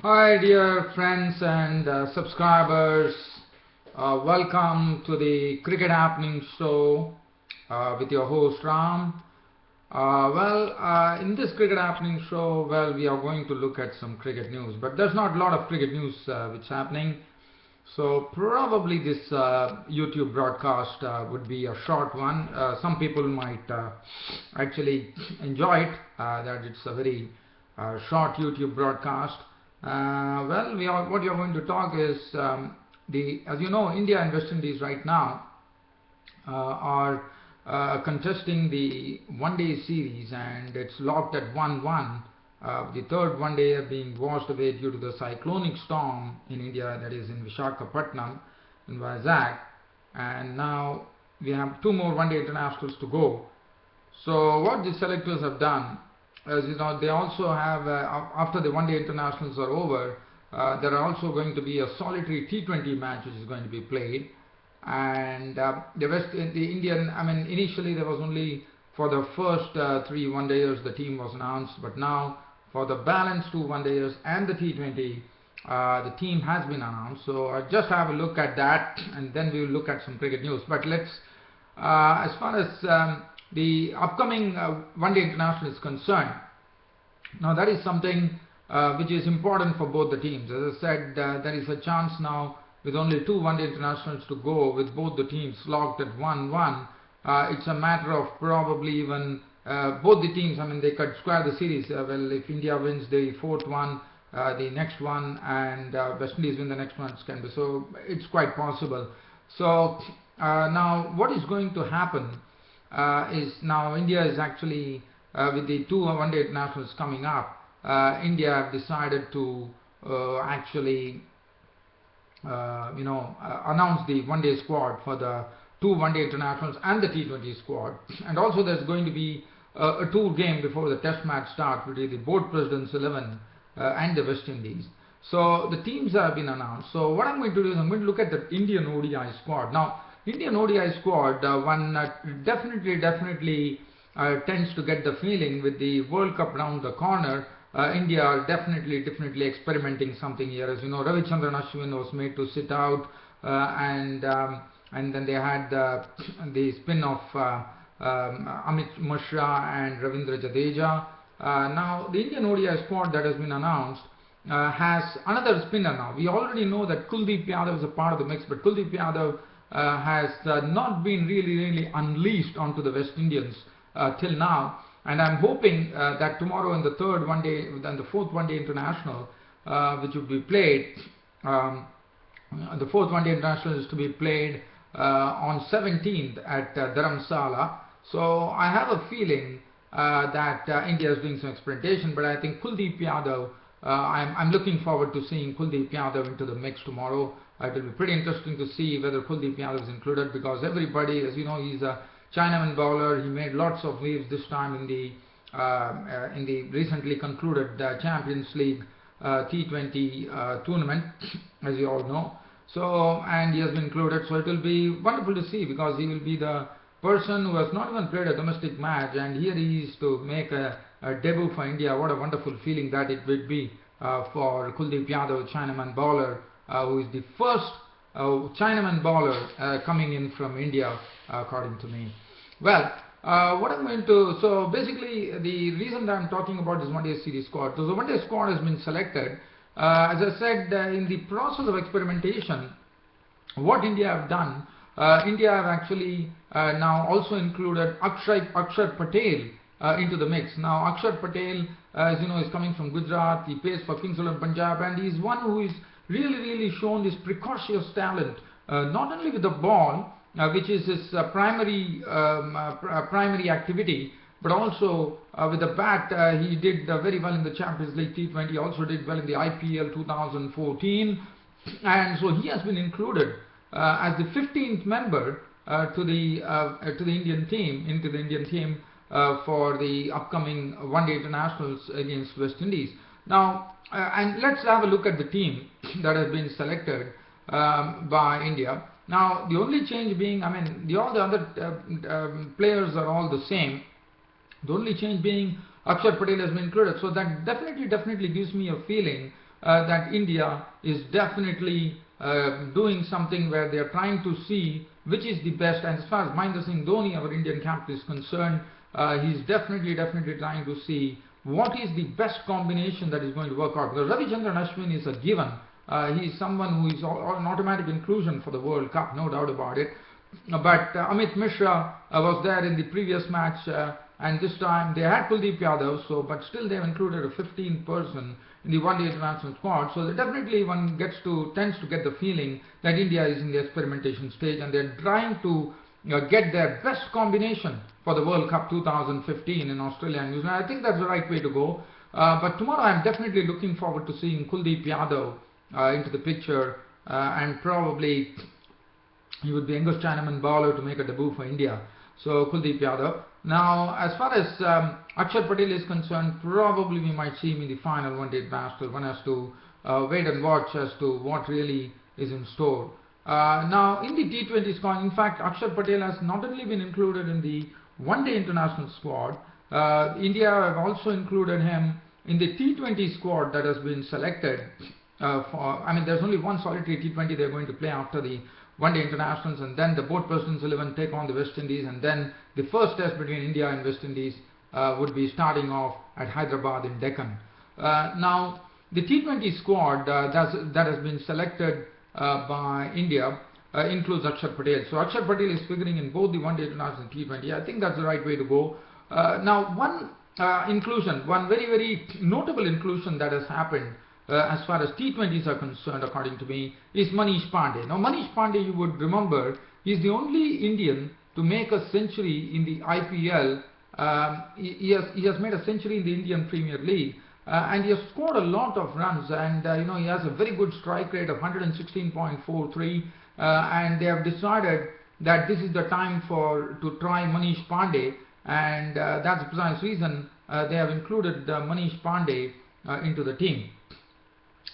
Hi, dear friends and subscribers. Welcome to the Cricket Happening Show with your host Ram. In this Cricket Happening Show, we are going to look at some cricket news, but there's not a lot of cricket news which is happening. So probably this YouTube broadcast would be a short one. Some people might actually enjoy it. That it's a very short YouTube broadcast. What we are going to talk is as you know, India and West Indies right now are contesting the one-day series, and it's locked at 1-1. The third one day being washed away due to the cyclonic storm in India, that is in Visakhapatnam, in Vizag, and now we have two more one-day internationals to go. So what the selectors have done, as you know, they also have after the one-day internationals are over, there are also going to be a solitary T20 match which is going to be played, and initially there was only for the first three one-dayers the team was announced, but now for the balance two one-dayers and the T20, the team has been announced. So I'll just have a look at that, and then we will look at some cricket news. But let's, as far as the upcoming one-day international is concerned, now that is something which is important for both the teams. As I said, there is a chance now with only two one-day internationals to go, with both the teams locked at 1-1. It's a matter of probably even both the teams, they could square the series. If India wins the fourth one, the next one, and West Indies win the next one, it can be. So it's quite possible. So now what is going to happen is, now India is actually with the two one-day internationals coming up, India have decided to actually announce the one-day squad for the two one-day internationals and the T20 squad, and also there's going to be a tour game before the test match starts between the board presidents 11 and the West Indies. So the teams have been announced. So what I'm going to do is I'm going to look at the Indian ODI squad. Now Indian ODI squad, one definitely tends to get the feeling with the World Cup round the corner. India are definitely experimenting something here. As you know, Ravichandran Ashwin was made to sit out, and then they had the spin of Amit Mishra and Ravindra Jadeja. Now the Indian ODI squad that has been announced has another spinner now. We already know that Kuldeep Yadav is a part of the mix, but Kuldeep Yadav has not been really unleashed onto the West Indians till now. And I'm hoping that tomorrow in the third one day and the fourth one day international, which will be played, the fourth one day international is to be played on 17th at Dharamsala. So I have a feeling that India is doing some experimentation, but I think Kuldeep Yadav, I'm looking forward to seeing Kuldeep Yadav into the mix tomorrow. It will be pretty interesting to see whether Kuldeep Yadav is included, because everybody, as you know, he's a Chinaman bowler. He made lots of waves this time in the recently concluded Champions League T20 tournament, as you all know. So, and he has been included. So it will be wonderful to see, because he will be the person who has not even played a domestic match, and here he is to make a debut for India. What a wonderful feeling that it would be for Kuldeep Yadav, Chinaman bowler, who is the first Chinaman bowler coming in from India, according to me. Well, what I'm going to, so basically the reason that I'm talking about this one-day series squad, so the one-day squad has been selected. As I said, in the process of experimentation, what India have done, India have actually now also included Akshar Patel into the mix. Now Akshar Patel, as you know, is coming from Gujarat. He plays for Kings XI Punjab, and he's one who is really shown this precocious talent, not only with the ball, which is his primary activity, but also with the bat. He did very well in the Champions League T20, also did well in the IPL 2014, and so he has been included as the 15th member to the Indian team for the upcoming one-day internationals against West Indies. Now, and let's have a look at the team that has been selected by India. Now, the only change being, all the other players are all the same. The only change being Akshar Patel has been included. So that definitely gives me a feeling that India is definitely doing something where they are trying to see which is the best. And as far as Mahendra Singh Dhoni, our Indian captain, is concerned, he's definitely trying to see what is the best combination that is going to work out. Because Ravichandran Ashwin is a given. He is someone who is an automatic inclusion for the World Cup, no doubt about it. But Amit Mishra was there in the previous match, and this time they had Kuldeep Yadav, but still they have included a 15th person in the one-day international squad. So definitely one tends to get the feeling that India is in the experimentation stage, and they're trying to get their best combination for the World Cup 2015 in Australia and New Zealand. I think that's the right way to go. But tomorrow I'm definitely looking forward to seeing Kuldeep Yadav into the picture, and probably he would be English Chinaman bowler to make a debut for India. So Kuldeep Yadav. Now, as far as Akshar Patel is concerned, probably we might see him in the final one-day international. One has to wait and watch as to what really is in store. Now, in the T20 squad, in fact, Akshar Patel has not only been included in the one-day international squad, India have also included him in the T20 squad that has been selected. There's only one solitary T20 they're going to play after the one-day internationals, and then the board presidents 11 take on the West Indies, and then the first test between India and West Indies would be starting off at Hyderabad in Deccan. Now, the T20 squad that has been selected by India includes Akshar Patel. So Akshar Patel is figuring in both the one-day international and T20. I think that's the right way to go. Now, one very, very notable inclusion that has happened as far as T20s are concerned, according to me, is Manish Pandey. Now, Manish Pandey, you would remember, is the only Indian to make a century in the IPL. He has made a century in the Indian Premier League, and he has scored a lot of runs, and he has a very good strike rate of 116.43, and they have decided that this is the time to try Manish Pandey, and that's the precise reason they have included Manish Pandey into the team.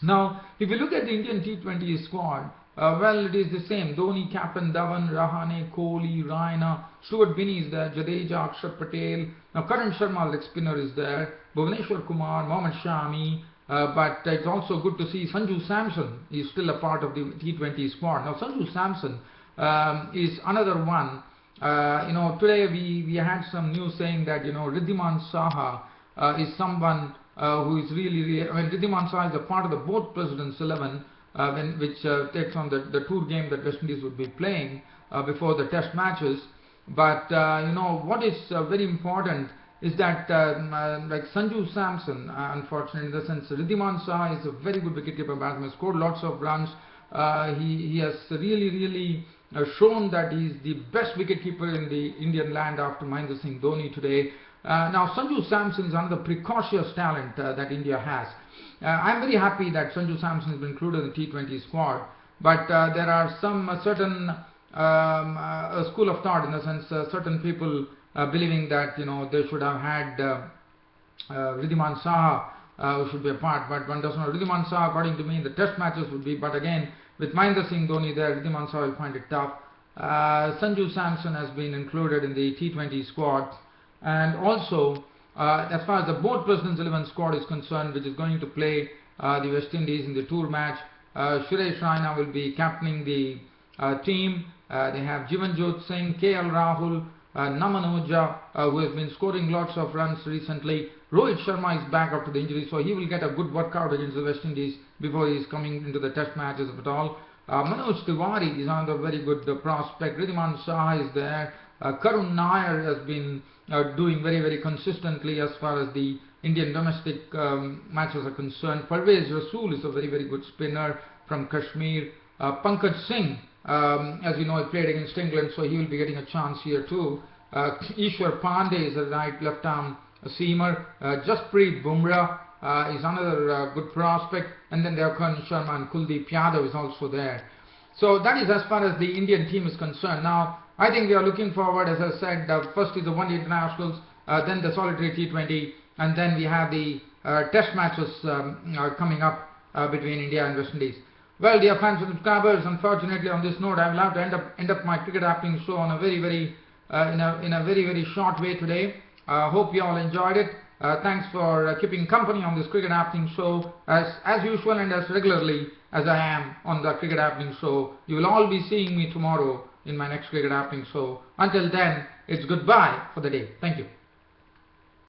Now, if you look at the Indian T20 squad, it is the same. Dhoni, captain, Dhawan, Rahane, Kohli, Raina, Stuart Binney is there, Jadeja, Akshar Patel. Now, Karan Sharma, leg spinner, is there, Bhuvaneshwar Kumar, Mohammad Shami. But it's also good to see Sanju Samson is still a part of the T20 squad. Now, Sanju Samson is another one. Today we had some news saying that Riddhiman Saha is someone who is really Riddhiman Saha is a part of the board presidents 11, which takes on the tour game that West Indies would be playing before the test matches. But what is very important is that like Sanju Samson, unfortunately in the sense, Riddhiman Saha is a very good wicketkeeper batsman, scored lots of runs. He has really shown that he is the best wicketkeeper in the Indian land after Mahendra Singh Dhoni today. Now, Sanju Samson is another precocious talent that India has. I'm very happy that Sanju Samson has been included in the T20 squad, but there are some certain school of thought, in the sense certain people believing that they should have had Riddhiman Saha who should be a part, but one doesn't know. Riddhiman Saha, according to me, the test matches would be, but again, with Mahendra Singh Dhoni there, Riddhiman Saha will find it tough. Sanju Samson has been included in the T20 squad. And also, as far as the board presidents 11 squad is concerned, which is going to play the West Indies in the tour match, Suresh Raina will be captaining the team. They have Jivanjot Singh, KL Rahul, Naman Ojha, who has been scoring lots of runs recently. Rohit Sharma is back after the injury, so he will get a good workout against the West Indies before he is coming into the test matches if at all. Manoj Tiwari is another very good prospect. Riddhiman Saha is there. Karun Nair has been doing very consistently as far as the Indian domestic matches are concerned. Parvez Rasool is a very good spinner from Kashmir. Pankaj Singh, as you know, he played against England, so he will be getting a chance here too. Ishwar Pandey is a right left arm seamer. Jasprit Bumrah is another good prospect, and then there are Karan Sharma and Kuldeep Yadav is also there. So that is as far as the Indian team is concerned. Now, I think we are looking forward, as I said, first is the one-day internationals, then the solitary T20, and then we have the test matches coming up between India and West Indies. Well, dear fans and subscribers, unfortunately on this note, I will have to end up my cricket happening show on a very short way today. Hope you all enjoyed it. Thanks for keeping company on this Cricket Happening show as usual and as regularly as I am on the Cricket Happening show. You will all be seeing me tomorrow in my next Cricket Happening show. Until then, it's goodbye for the day. Thank you.